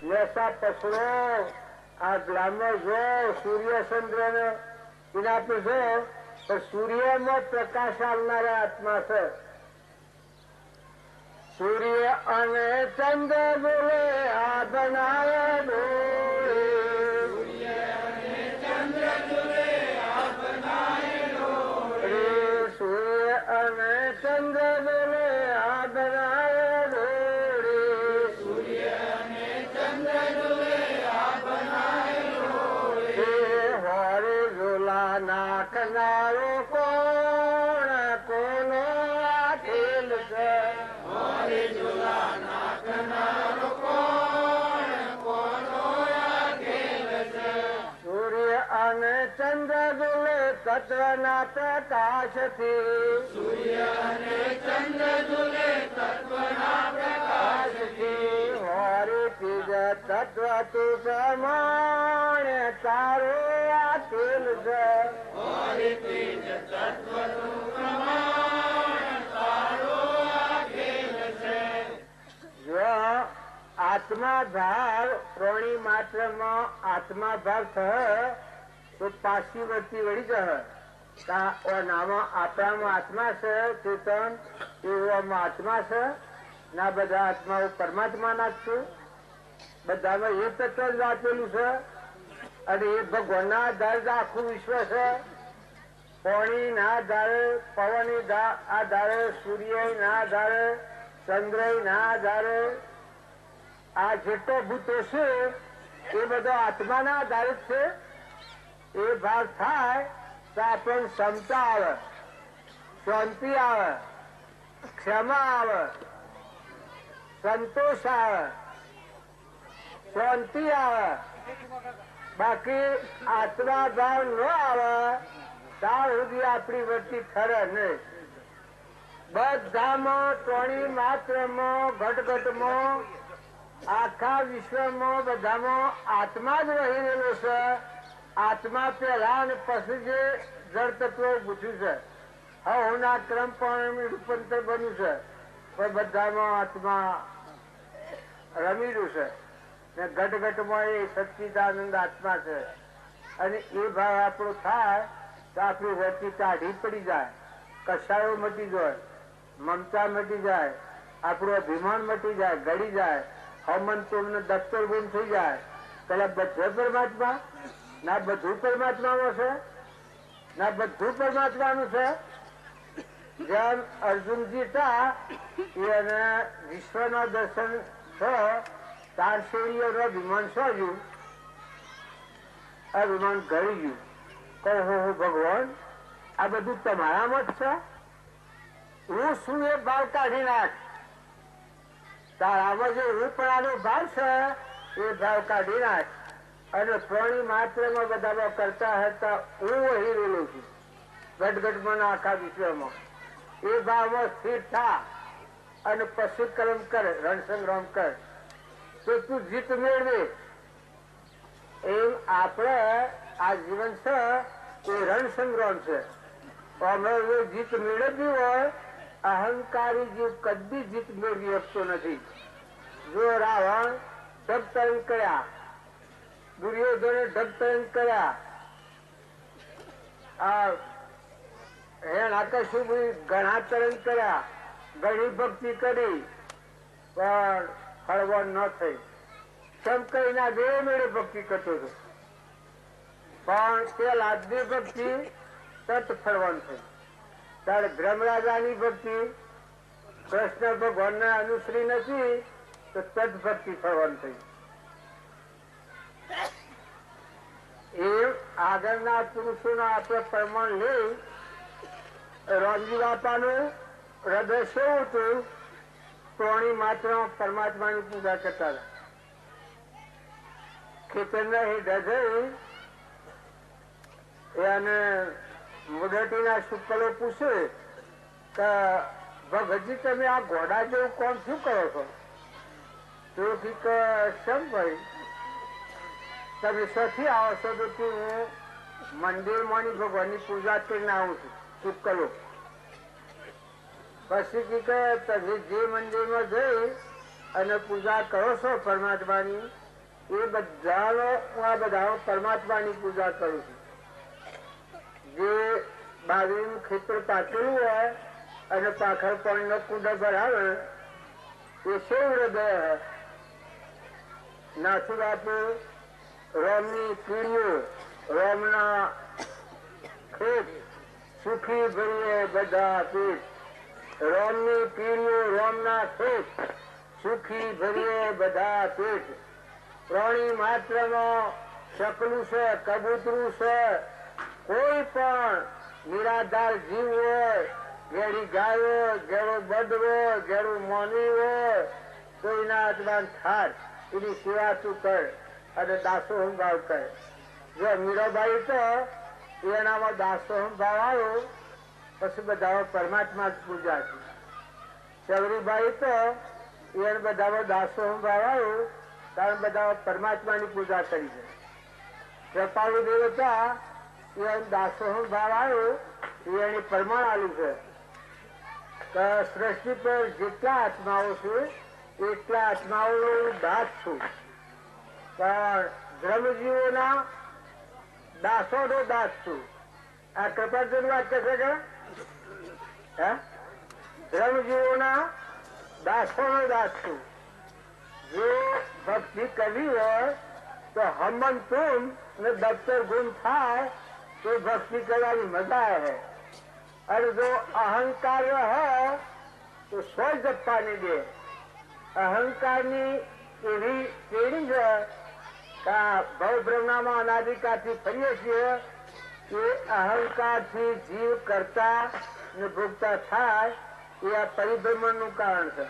લેસા પસરો આ ગ્લામર જો સૂર્યચંદ્ર ને એના પર જો તો સૂર્યમાં પ્રકાશ આવનારા આત્મા છે. સૂર્ય અને ચંદ્ર બોલે આ બનાવે ડોળે. સૂર્ય અને ચંદ્ર બોલે આ બનાવે ડોળે. સૂર્ય અને ચંદ્ર બોલે આ બનાવે ડોળે. સૂર્ય અને ચંદ્ર બોલે આ બનાવે ડોળે. હોરે ઝોલા નાખનારો કોણ કોનો આ ખેલ છે. સૂર્ય અને ચંદ્ર બોલે તત્વના પ્રકાશથી. સૂર્ય અને ચંદ્ર બોલે તત્વના પ્રકાશથી. હોરી પીજ તત્વ તું પ્રમાણે તારો આ ખેલ છે. હોરી પીજ તત્વ તું પ્રમાણે તારો આ ખેલ છે. જો આત્મા ભાવ પ્રાણી માત્ર માં આત્મા ભાવ થયો તો પાછી વર્તી વળી જાય. આપણામાં આત્મા છે ચેતન એવામાં આત્મા છે ના બધા આત્માઓ પરમાત્મા ના જ છે. બધામાં એ તત્વ જ વાંચેલું છે અને એ ભગવાનના આધારે આખું વિશ્વ છે. પાણી ના આધારે, પવન આધારે, સૂર્ય ના આધારે, ચંદ્ર ના આધારે આ જેટલો ભૂતો છે એ બધો આત્માના આધારે છે. એ ભાગ થાય તો આપણને ક્ષમતા આવે, શાંતિ આવે, ક્ષમા આવે, સંતોષ આવે, શાંતિ આવે. બાકી આત્મા ભાવ ન આવે ત્યાં સુધી આપણી વચ્ચે ઠરે નહીં. બધામાં ત્રણેય માત્રમાં ઘટઘટમાં આખા વિશ્વમાં બધામાં આત્મા જ રહી રહેલો છે. આત્મા પહેલા અને પછી જે જળ તત્વો પૂછ્યું છે. હવના ક્રમ પણ રૂપાંતર બન્યું છે પણ બધામાં આત્મા રમેલું છે. ઘટઘટમાં એ સચ્ચિદાનંદ આત્મા છે અને એ ભાવ આપણો થાય તો આપણી વચ્ચે કાઢી પડી જાય. કસાયો મટી જાય, મમતા મટી જાય, આપણું અભિમાન મટી જાય, ગળી જાય. હમન તોમને દફતર ગુમ થઈ જાય. પેલા બધે પરમાત્મા ના બધું પરમાત્મામાં છે ના બધું પરમાત્માનું છે. જેમ અર્જુનજી હતા એને વિશ્વના દર્શન છે તાર શેરીઓનો અભિમાન સોજ્યું, અભિમાન ગળી ગયું. કહો ભગવાન આ બધું તમારામાં જ છે. હું શું એ ભાવ કાઢી નાખ. તારામાં જે હું પણ આનો ભાવ છે એ ભાવ કાઢી નાખ અને પ્રાણી માત્રમાં બધામાં કરતા હતા હું વહી રહેલો છું. ઘટઘટમાં આખા વિશ્વમાં એ ભાવમાં સ્થિર થા અને પછી કર્મ કર, રણસંગ્રામ કર તો તું જીત મેળવે. એમ આપણે આ જીવન છે એ રણસંગ્રામ છે. અમે જીત મેળવવી હોય અહંકારી જીવ કદી જીત મેળવી શકતો નથી. જો રાવણ ઢગતરણ કર્યા, દુર્યોધને ઢગતરણ કર્યા, આ હિરણ્યકશિપુએ ઘણા તરણ કર્યા, ઘણી ભક્તિ કરી પણ ફળવણ ન થઈ. શંકરીના દેહ મેળે ભક્તિ કરતો હતો પણ તે લાદની ભક્તિ તત ફળવણ થઈ. ત્યારે ધર્મરાજાની ભક્તિ કૃષ્ણ ભગવાનને અનુસરી નથી તો તદ ભક્તિ ફળવણ થઈ. એ આગળના પુરુષોના આપણે પ્રમાણ લઈ રામજી બાપાનું હૃદય શું હતું? પ્રાણી માત્ર પરમાત્માની પૂજા કરતા હતા. ખેતરના હેઠા જઈ એને મુદટીના શુક્લો પૂછે કે ભગતજી તમે આ ઘોડા જેવું કોણ શું કરો છો? તો શમ ભાઈ તમે શોથી આવો છો? તો હું મંદિરમાંની ભગવાનની પૂજા કરીને આવું છું. શુક્લો પછી કે તમે જે મંદિરમાં જઈ અને પૂજા કરો છો પરમાત્માની એ બધાનો હું આ બધા પરમાત્માની પૂજા કરું છું. જે બાજરીનું ખેતર પાકેલું હોય અને પાખર પાણીનો કુંડો ભરાવે એ શિવ હૃદય હે. નાથુ બાપુ રોમની પીડીઓ રોમના ખેત સુખી ભરીએ બધા પેટ. રોમની પીડીઓ રોમના ખેત સુખી ભરીએ બધા પેટ. પ્રાણી માત્રમાં શકલું છે, કબૂતરું છે, કોઈ પણ નિરાધાર જીવ હોય, ઘેડી ગાય હોય, ઘેડો બડ હોય, ઘેડું મોની હોય, તો એના આત્માન થાર એની સેવા તું કર અને દાસોહમ ભાવ કર. જો મીરાબાઈ તો એનામાં દાસોહમ ભાવ આવ્યો પછી બધા પરમાત્મા જ પૂજા છે. સવરીબાઈ તો એને બધામાં દાસોહમ ભાવ આવ્યો કારણ બધા પરમાત્માની પૂજા કરી છે. કૃપાળુ દેવતા એને દાસોહમ ભાવ આવ્યો એને પ્રમાણ આપ્યું છે કે સૃષ્ટિ પર જેટલા આત્માઓ છે એટલા આત્માઓનો દાસ છું, પણ ધર્મજીવોના દાસોનો દાસ છું. આ કૃપાળુ વાત કહેશે કે ધર્મજીવોના દાસોનો દાસ છું. જો ભક્તિ કરવી હોય તો હમન તુમ ને દફતર ગુમ થાય તો ભક્તિ કરવાની મજા આવે. અને જો અહંકાર હે તો સ્વ જપવા નહીં દે. અહંકારની એવી પેઢી છે કે ભવ બ્રહ્મામાં અનાદિકાળથી ફરીએ છીએ કે અહંકારથી જીવ કરતા ને ભોગતા થાય એ આ પરિભ્રમણનું કારણ છે.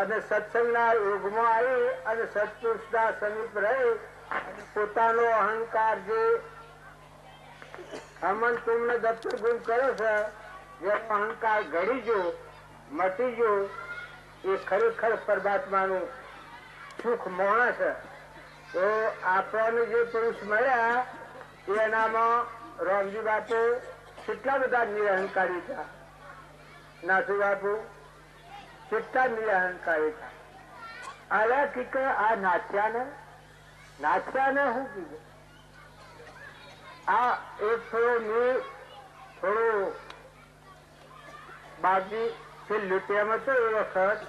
અને સત્સંગના યોગમાં આવી અને સત્પુરુષના સમીપ રહી પોતાનો અહંકાર જે હમન તુમને દફતર ગુમ કરે છે, જે અહંકાર ઘડી જો મટી જો એ ખરેખર પરમાત્માનું સુખ મોણા છે. તો આપણને જે પુરુષ મળ્યા એનામાં રામજી બાપુ કેટલા બધા નિરહંકારી હતા. નાથુ બાપુ કેટલા નિરહંકારી હતા. આલા કીક આ નાચ્યાને શું કીધું? આ એક થોડો બાજી લૂંટિયામાં તો એ વખત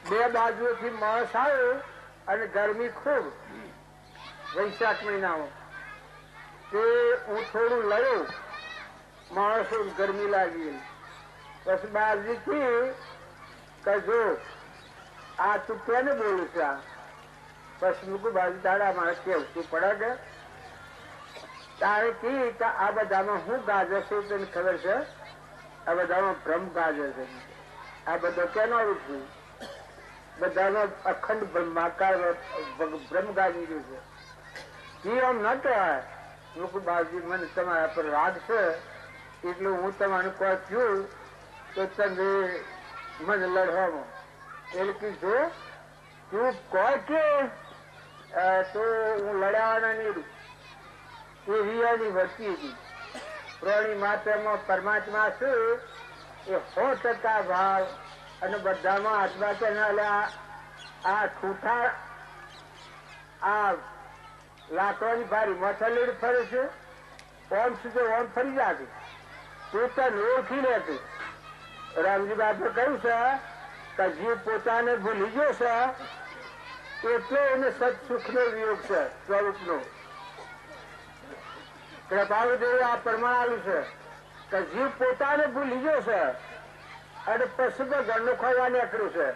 બે બાજુથી માણસ આવ્યો અને ગરમી ખૂબ વૈશાખ મહિનામાં તે હું થોડું લડ્યો, માણસો ગરમી લાગી. પછી બાજી થી કે જો આ તું કેને બોલું છે? પછી મૂકું બાજુ તારા મારે કેવું તું પડે કે તારે કી આ બધામાં હું ગાજર છું તને ખબર છે? આ બધામાં બ્રહ્મ ગાજર છે. આ બધો કેનો રૂપ છે? બધાનો અખંડ બ્રહ્માકાર બ્રહ્મ ગાજી રહ્યું છે. એ આમ ન કહેવાય. મૂકું બાજુ મને તમારા પર રાગ છે એટલે હું તમારું કોઈ કહ્યું તો તમે મને લડવામાં એટલે કીધું તું કોઈ કે તો હું લડાવાના નહીં. એ રિયાની વસ્તી હતી. પ્રાણી માત્રમાં પરમાત્મા છે એ 100% ભાવ અને બધામાં આત્મા કે આ ઠૂઠા આ લાકડાની ભારી મસાલેડ ફરે છે ઓમ સુધી ઓમ ફરી જાય પોતાને ઓળખી લે છે. રામજી બાપે કહ્યું છે કે જીવ પોતાને ભૂલી ગયો છે એટલે એને સત્સુખનો વિયોગ છે સ્વરૂપનો. કૃપાળુ દેવે આ પ્રમાણ આવ્યું છે કે જીવ પોતાને ભૂલી ગયો છે અને પછી તો ઘરનું ખોવા નીકળ્યું છે.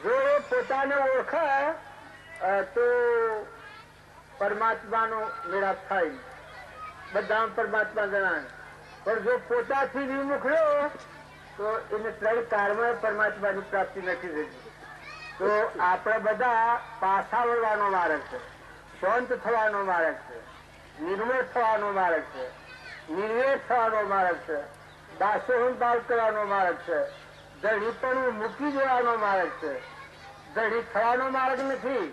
જો એ પોતાને ઓળખે તો પરમાત્માનો મેળાપ થાય. બધા પરમાત્મા જણાય. પણ જો પોતાથી વિમુખ રહ્યો તો એને 3 કાળમાં પરમાત્માની પ્રાપ્તિ નથી થતી. તો આપણે બધા પાછા વળવાનો માર્ગ છે, શાંત થવાનો માર્ગ છે, નિર્મળ થવાનો માર્ગ છે, નિર્વેદ થવાનો માર્ગ છે, દાસોહમ ભાવ કરવાનો માર્ગ છે, દઢીપણું મૂકી દેવાનો માર્ગ છે. દઢી થવાનો માર્ગ નથી.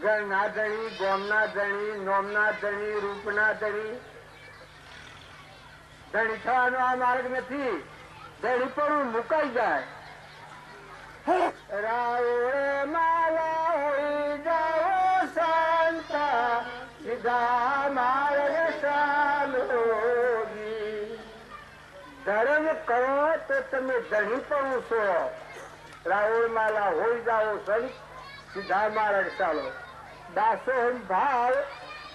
ગણના ધણી, ગોમના ધણી, નોમના ધણી, રૂપના ધણી ધણી થવાનો આ માર્ગ નથી. દઢીપણું મુકાઈ જાય. રાવણ ધર્મ કરો તો તમે ધણી પણ છો. રાવણ માલા હોઈ જાઓ સંત, સીધા માર્ગ ચાલો. દાસોહમ ભાવ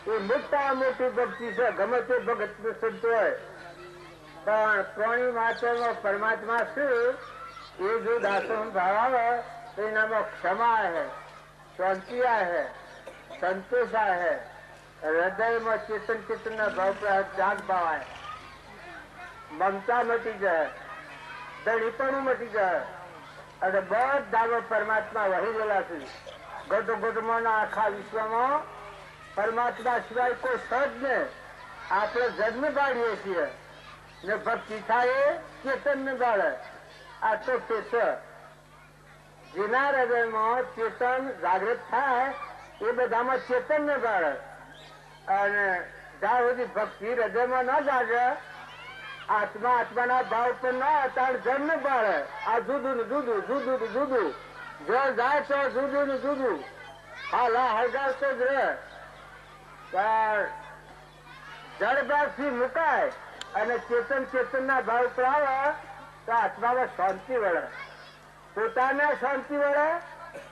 એ મોટા મોટી ભક્તિ છે. ગમે તે ભગત નો શબ્દ હોય પણ પ્રાણી માત્ર પરમાત્મા છે એ જો દાસોહમ ભાવ આવે તો એનામાં ક્ષમા હે, શાંતિ હે, સંતોષ હે, હૃદયમાં ચેતન ચેતન ના ભાવ પર જાગ ભાવાય, મમતા મટી જાય, ધણીપણું મટી જાય અને બધામાં પરમાત્મા વહી ગયેલા છે. ગઢ ગઢમાં આખા વિશ્વમાં પરમાત્મા સિવાય કોઈ સજ ને આપણે જન્મ ગાળીએ છીએ ને ભક્તિ થાય ચેતન ને ગાળે. આ તો છે જેના હૃદયમાં ચેતન જાગૃત થાય એ બધામાં ચેતન ને ગાળે. અને જ્યાં સુધી ભક્તિ હૃદયમાં ના જાગે, આત્મા આત્માના ભાવ પર ના તાર જન્મ બાળે. આ જુદું ને જુદું, જુદું ને જુદું, જો જાય તો જુદું ને જુદું, હાલા હળગાવતો જ રહે. જળ ભાવ થી મુકાય અને ચેતન ચેતન ના ભાવ પર આવે તો આત્મામાં શાંતિ વળે, પોતાને શાંતિ વળે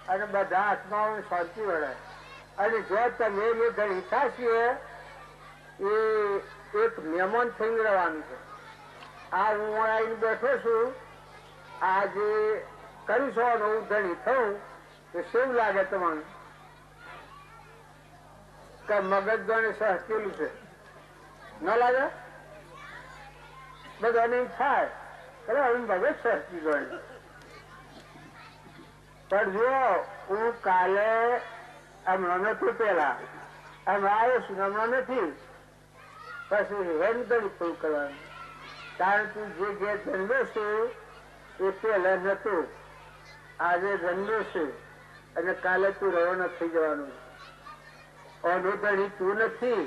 અને બધા આત્માઓને શાંતિ વળે. અને જો તમે એ ઘણી ઈચ્છા છીએ એ એક મહેમાન થઈ રહેવાનું છે. આ હું આવીને બેઠો છું, આ જે કરીશ હું ધણી થઉં તો શું લાગે તમને કે મગજ ગણે સહકેલું છે? ન લાગે? બધાને થાય હવે મગજ સહકી ગણે. પણ જો હું કાલે હમણાં નથી, પેલા હમણાં આવ્યો છું, હમણાં નથી, પછી હેન ગણી પૂરું કરવાનું. કારણ તું જે ઘેર જન્મ્યો છે એ પેલા નતું, આજે જન્મ્યો છે અને કાલે તું રવાના થઈ જવાનું. અનુ ધણી તું નથી,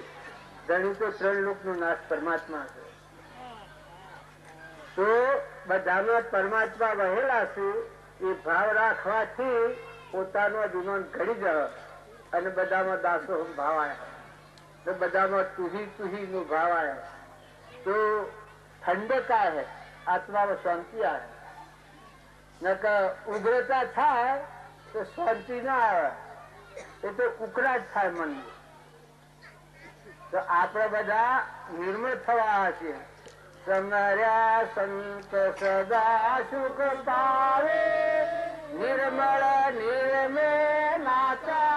ધણી તો ત્રણ લોક નો નાશ પરમાત્મા છે. તો બધામાં પરમાત્મા વહેલા છે એ ભાવ રાખવાથી પોતાનો અભિમાન ઘડી જાય અને બધામાં દાસોહમ ભાવ આવ્યા, બધામાં તુહી તુહી નો ભાવ આવ્યા તો ઠંડકા હે, આત્મામાં શાંતિ આવે. નકર ઉગ્રતા થાય તો શાંતિ ના આવે, એ તો ઉકળાટ થાય મન. તો આપણે બધા નિર્મળ થવા છીએ. સમર્યા સંત સદા સુખ પાવે, નિર્મળ નિર્મે નાચા,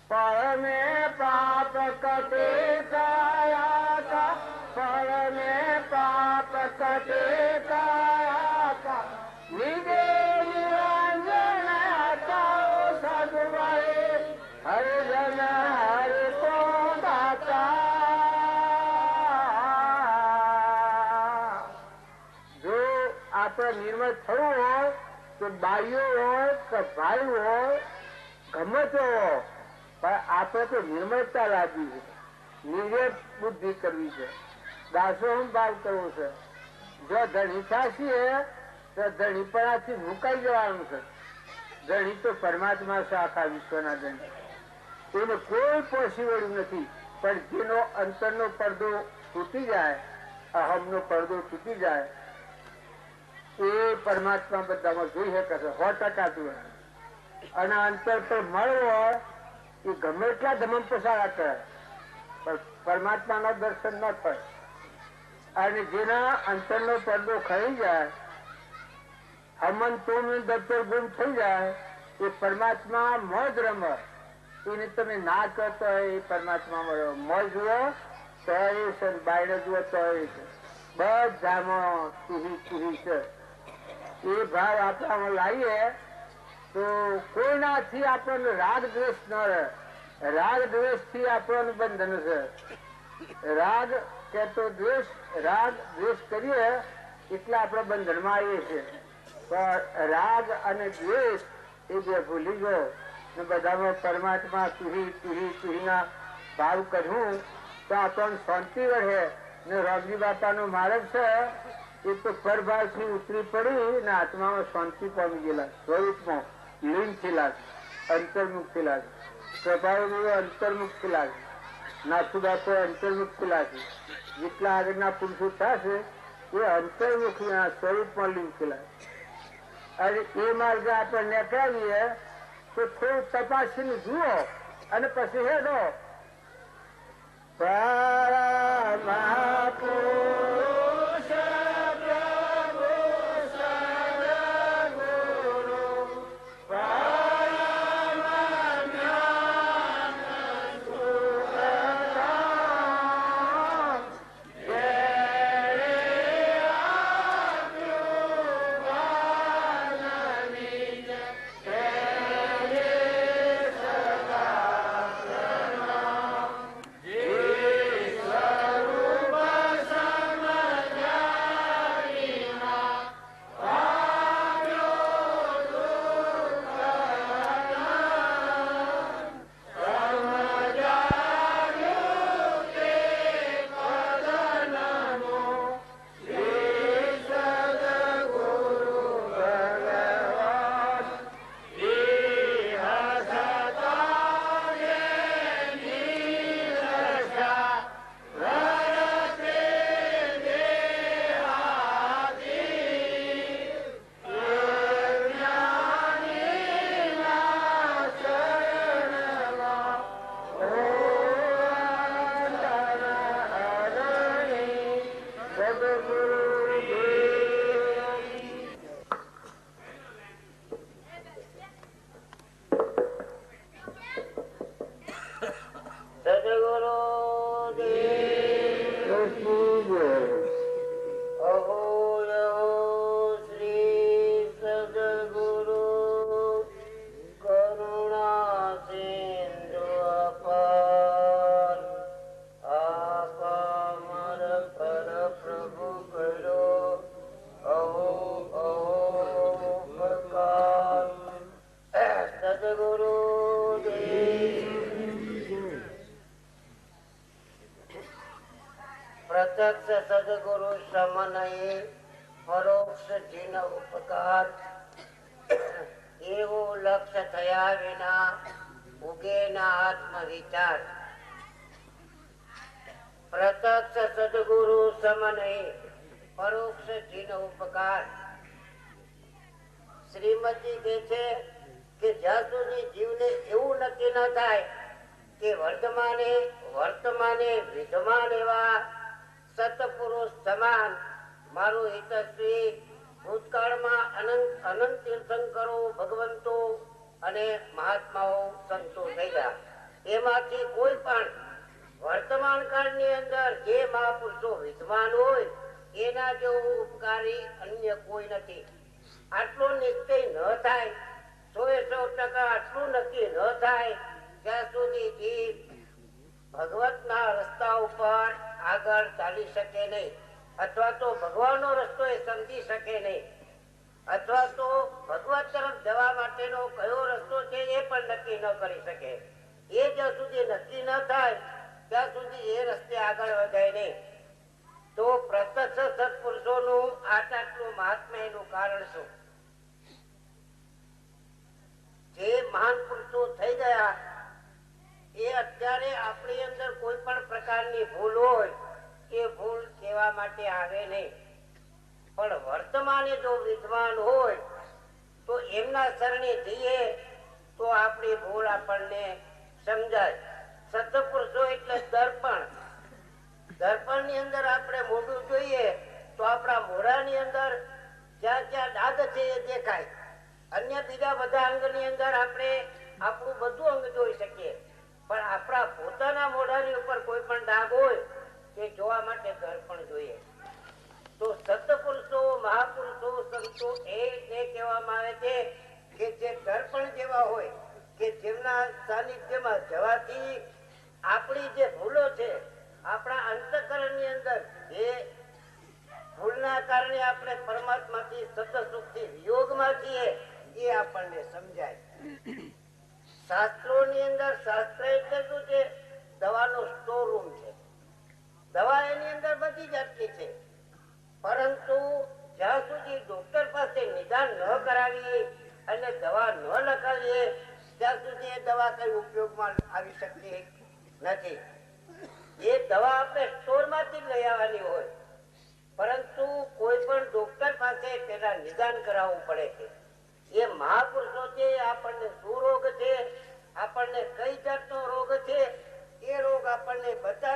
પળ મે પાપ કટે કાયા કા, પળ મે પાપ કટે કાયા કા, નિજે નિરંજન આચાઓ સદવાય, હરિજન હરિ કો દાતા. જો આપણે નિર્મળ થવું હોય તો બાઈઓ હોય કે ભાઈ હોય ગમે તે હોય, પણ આપણે તો નિર્મળતા લાવવી છે, નિર્વેદ બુદ્ધિ કરવી છે, દાસોહમ ભાવ કરવો છે. જો ધણી થશે તો ધણીપણાથી મુકાઈ જવાનું છે. ધણી તો પરમાત્મા છે, આખા વિશ્વના ધણી, એને કોઈ પોષી વળ્યું નથી. પણ જેનો અંતરનો પડદો તૂટી જાય, અહમનો પડદો તૂટી જાય, એ પરમાત્મા બધામાં જોઈ શકે છે 100% તું. અને અંતર પર મળવો એ ગમે એટલા ધમમ પસારા કરે પણ પરમાત્માના દર્શન ન થાય. અને જેના અંતરનો પડદો ખરી જાય, હમન તું દફતર ગુમ થઈ જાય, એ પરમાત્મા મોજ રમે. એને તમે ના કરતો હોય એ પરમાત્મા મળ્યો. મોજ જુઓ તો એ છે, બાયણે જુઓ તો એ છે, બધામાં તુહી તુહી છે. એ ભાવ આપણામાં લાવીએ તો કોઈનાથી આપણને રાગ દ્વેષ ન રહે. રાગ દ્વેષ થી આપણને બંધન છે. રાગ કે તો દ્વેષ, રાગ દ્વેષ કરીએ એટલે આપણે બંધનમાં આવીએ છીએ. પણ રાગ અને દ્વેષ એ જે ભૂલી ગયો ને બધામાં પરમાત્મા તુહી તુહી તુહીના ભાવ કરવું તો આપણને શાંતિ રહે. ને રોગજી બાપાનો માર્ગ છે એ તો પરભાવથી ઉતરી પડી ને આત્મામાં શાંતિ પામી ગયેલા, સ્વરૂપમાં લીન થયેલા, અંતર્મુખ થયેલા, સ્વભાવ અંતર્મુખ થયેલા. નાથુબા તો અંતર્મુખ પેલા છે. જેટલા આગળના પુરુષો થશે એ અંતર્મુખના સ્વરૂપમાં લીધેલા. અને એ માર્ગ આપણે નીકળીએ તો થોડું તપાસીને જુઓ અને પછી હેડો. પ્રત્યક્ષ સદગુરુ સમનયે પરોક્ષ જીન ઉપકાર એવું લક્ષ્ય થયા વિના ઉગે ના આત્મ વિચાર. પ્રત્યક્ષ સદગુરુ સમનયે પરોક્ષ જીન ઉપકાર. શ્રીમતી કહે છે કે જ્યાં સુધી જીવને એવું નક્કી ન થાય કે વર્તમાને વિદ્યમાન એવા સતપુરુષ સમાન મારું હિતશ્રી ભૂતકાળમાં અનંત તીર્થંકરો ભગવંતો અને મહાત્માઓ સંતો થઈ ગયા. એમાંથી કોઈ પણ વર્તમાન કાળની અંદર જે મહાપુરુષો વિદ્વાન હોય એના જેવું ઉપકારી અન્ય કોઈ નથી. આટલું નિશ્ચય ન થાય, 100% આટલું નક્કી ન થાય ત્યાં સુધી જીવ ભગવતના રસ્તા ઉપર આગળ ચાલી શકે નહીં, અથવા તો ભગવાનનો રસ્તો એ સમજી શકે નહીં, અથવા તો ભગવત તરફ જવા માટેનો કયો રસ્તો છે એ પણ નક્કી ન કરી શકે. એ જ્યાં સુધી નક્કી ન થાય ત્યાં સુધી એ રસ્તે આગળ વધાય નહીં. તો પ્રત્યક્ષ સત્પુરુષોનું આટલું મહાત્મ્ય એનું કારણ શું? જે મહાન પુરુષો થઈ ગયા એ અત્યારે આપણી અંદર કોઈ પણ પ્રકારની ભૂલ હોય એ ભૂલ કહેવા માટે આવે નહીં. પણ વર્તમાને જો વિદ્વાન હોય તો એમના શરણે જઈએ તો આપણી ભૂલ આપણને સમજાય. સત્પુરુષો એટલે દર્પણ. દર્પણ ની અંદર આપણે મોઢું જોઈએ તો આપણા મોઢાની અંદર જ્યાં જ્યાં ડાઘ છે એ દેખાય. અન્ય બીજા બધા અંગની અંદર આપણે આપણું બધું અંગ જોઈ શકીએ, પણ આપણા પોતાના મોઢાની ઉપર કોઈ પણ ડાઘ હોય તે જોવા માટે દર્પણ જોઈએ. તો સત્પુરુષો, મહાપુરુષો, સંતો એ કહેવામાં આવે છે કે જે દર્પણ જેવા હોય, કે જેમના સાનિધ્યમાં જવાથી આપણી જે ભૂલો છે, આપણા અંતઃકરણની અંદર જે ભૂલના કારણે આપણે પરમાત્માથી સતત સુખથી વિયોગમાં છીએ એ આપણને સમજાય. શાસ્ત્રોની અંદર શાસ્ત્ર એટલે શું છે? દવાનો સ્ટોર રૂમ છે. દવા એની અંદર બધી જાતની છે, પરંતુ જ્યાં સુધી ડોક્ટર પાસે નિદાન ન કરાવીએ અને દવા ન લખાવીએ ત્યાં સુધી એ દવા કઈ ઉપયોગમાં આવી શકતી નથી. એ દવા આપણે સ્ટોર માંથી લઈ આવવાની હોય, પરંતુ કોઈ પણ ડોક્ટર પાસે પેલા નિદાન કરાવવું પડે છે. એ મહાપુરુષ